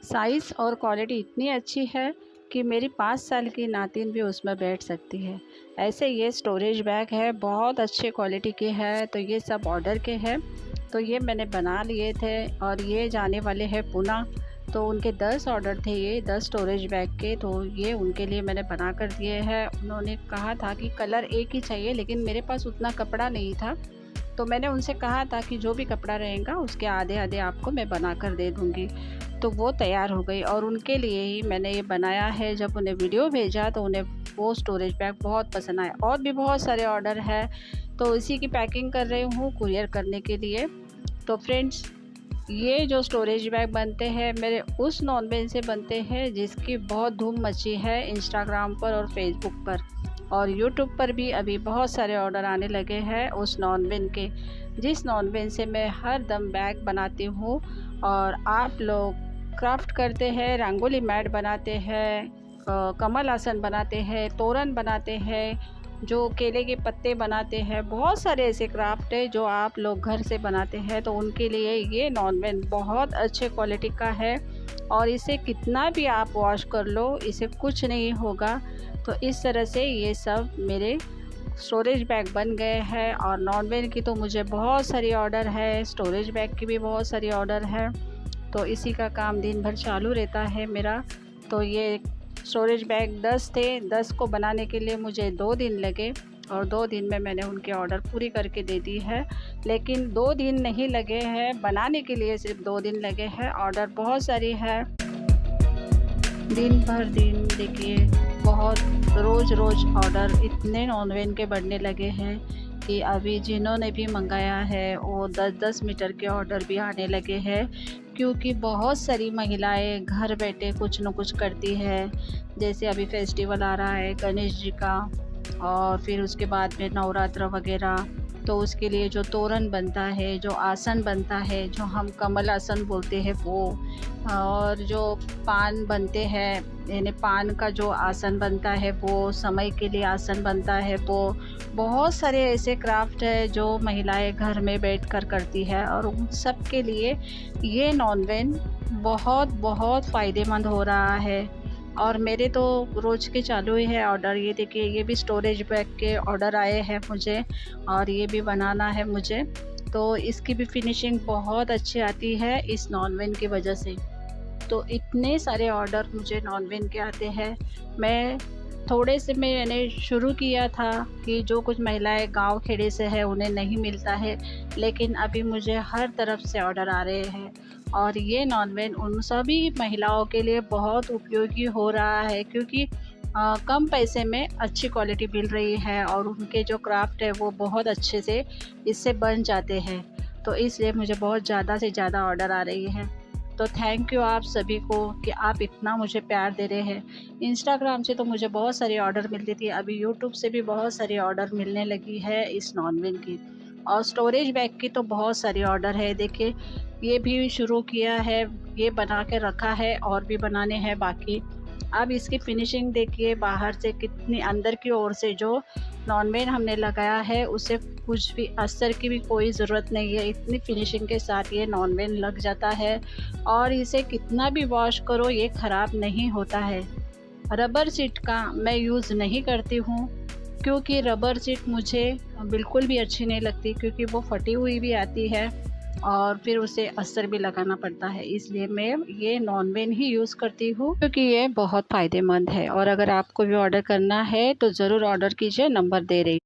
Size और quality इतनी अच्छी है कि मेरी 5 साल की नातिन भी उसमें बैठ सकती है। ऐसे ये स्टोरेज बैग है, बहुत अच्छे क्वालिटी के है। तो ये सब ऑर्डर के हैं। तो ये मैंने बना लिए थे और ये जाने वाले हैं पूना। तो उनके 10 ऑर्डर थे, ये 10 स्टोरेज बैग के। तो ये उनके लिए मैंने बना कर दिए हैं। उन्होंने कहा था कि कलर एक ही चाहिए, लेकिन मेरे पास उतना कपड़ा नहीं था। तो मैंने उनसे कहा था कि जो भी कपड़ा रहेगा उसके आधे आधे आपको मैं बना कर दे दूँगी। तो वो तैयार हो गई और उनके लिए ही मैंने ये बनाया है। जब उन्हें वीडियो भेजा तो उन्हें वो स्टोरेज बैग बहुत पसंद आया। और भी बहुत सारे ऑर्डर है, तो इसी की पैकिंग कर रही हूँ कुरियर करने के लिए। तो फ्रेंड्स, ये जो स्टोरेज बैग बनते हैं मेरे उस नॉनवेज से बनते हैं जिसकी बहुत धूम मची है इंस्टाग्राम पर और फेसबुक पर, और यूट्यूब पर भी अभी बहुत सारे ऑर्डर आने लगे हैं उस नॉनवेज के, जिस नॉनवेज से मैं हर दम बैग बनाती हूँ। और आप लोग क्राफ्ट करते हैं, रंगोली मैट बनाते हैं, कमल आसन बनाते हैं, तोरण बनाते हैं, जो केले के पत्ते बनाते हैं, बहुत सारे ऐसे क्राफ्ट है जो आप लोग घर से बनाते हैं। तो उनके लिए ये नॉनवेज बहुत अच्छे क्वालिटी का है और इसे कितना भी आप वॉश कर लो इसे कुछ नहीं होगा। तो इस तरह से ये सब मेरे स्टोरेज बैग बन गए हैं। और नॉनवेज की तो मुझे बहुत सारी ऑर्डर है, स्टोरेज बैग की भी बहुत सारी ऑर्डर है। तो इसी का काम दिन भर चालू रहता है मेरा। तो ये स्टोरेज बैग 10 थे, 10 को बनाने के लिए मुझे 2 दिन लगे और 2 दिन में मैंने उनके ऑर्डर पूरी करके दे दी है। लेकिन 2 दिन नहीं लगे हैं बनाने के लिए, सिर्फ 2 दिन लगे हैं। ऑर्डर बहुत सारी है, दिन भर दिन देखिए, बहुत रोज़ रोज़ ऑर्डर इतने नॉनवेज के बढ़ने लगे हैं कि अभी जिन्होंने भी मंगाया है वो 10-10 मीटर के ऑर्डर भी आने लगे हैं। क्योंकि बहुत सारी महिलाएं घर बैठे कुछ न कुछ करती है। जैसे अभी फेस्टिवल आ रहा है गणेश जी का, और फिर उसके बाद में नवरात्र वगैरह। तो उसके लिए जो तोरण बनता है, जो आसन बनता है, जो हम कमल आसन बोलते हैं वो, और जो पान बनते हैं, यानी पान का जो आसन बनता है वो, समय के लिए आसन बनता है वो, बहुत सारे ऐसे क्राफ्ट है जो महिलाएं घर में बैठकर करती है। और उन सब के लिए ये नॉनवेज बहुत बहुत फ़ायदेमंद हो रहा है। और मेरे तो रोज़ के चालू ही है ऑर्डर। ये देखिए, ये भी स्टोरेज बैग के ऑर्डर आए हैं मुझे और ये भी बनाना है मुझे। तो इसकी भी फिनिशिंग बहुत अच्छी आती है इस नॉनवेज की वजह से। तो इतने सारे ऑर्डर मुझे नॉनवेज के आते हैं। मैं थोड़े से मैंने शुरू किया था कि जो कुछ महिलाएं गांव खेड़े से है उन्हें नहीं मिलता है, लेकिन अभी मुझे हर तरफ से ऑर्डर आ रहे हैं। और ये नॉनवेज उन सभी महिलाओं के लिए बहुत उपयोगी हो रहा है, क्योंकि कम पैसे में अच्छी क्वालिटी मिल रही है और उनके जो क्राफ्ट है वो बहुत अच्छे से इससे बन जाते हैं। तो इसलिए मुझे बहुत ज़्यादा से ज़्यादा ऑर्डर आ रही है। तो थैंक यू आप सभी को कि आप इतना मुझे प्यार दे रहे हैं। इंस्टाग्राम से तो मुझे बहुत सारी ऑर्डर मिलती थी, अभी यूट्यूब से भी बहुत सारी ऑर्डर मिलने लगी है इस नॉनवेज की। और स्टोरेज बैग की तो बहुत सारी ऑर्डर है। देखिए, ये भी शुरू किया है, ये बना के रखा है और भी बनाने हैं बाकी। अब इसकी फिनिशिंग देखिए, बाहर से कितनी, अंदर की ओर से जो नॉनवेज हमने लगाया है उसे कुछ भी अस्तर की भी कोई ज़रूरत नहीं है। इतनी फिनिशिंग के साथ ये नॉनवेज लग जाता है और इसे कितना भी वॉश करो ये ख़राब नहीं होता है। रबर शीट का मैं यूज़ नहीं करती हूँ, क्योंकि रबर शीट मुझे बिल्कुल भी अच्छी नहीं लगती, क्योंकि वो फटी हुई भी आती है और फिर उसे अस्तर भी लगाना पड़ता है। इसलिए मैं ये नॉनवेज ही यूज़ करती हूँ, क्योंकि ये बहुत फ़ायदेमंद है। और अगर आपको भी ऑर्डर करना है तो ज़रूर ऑर्डर कीजिए, नंबर दे रही।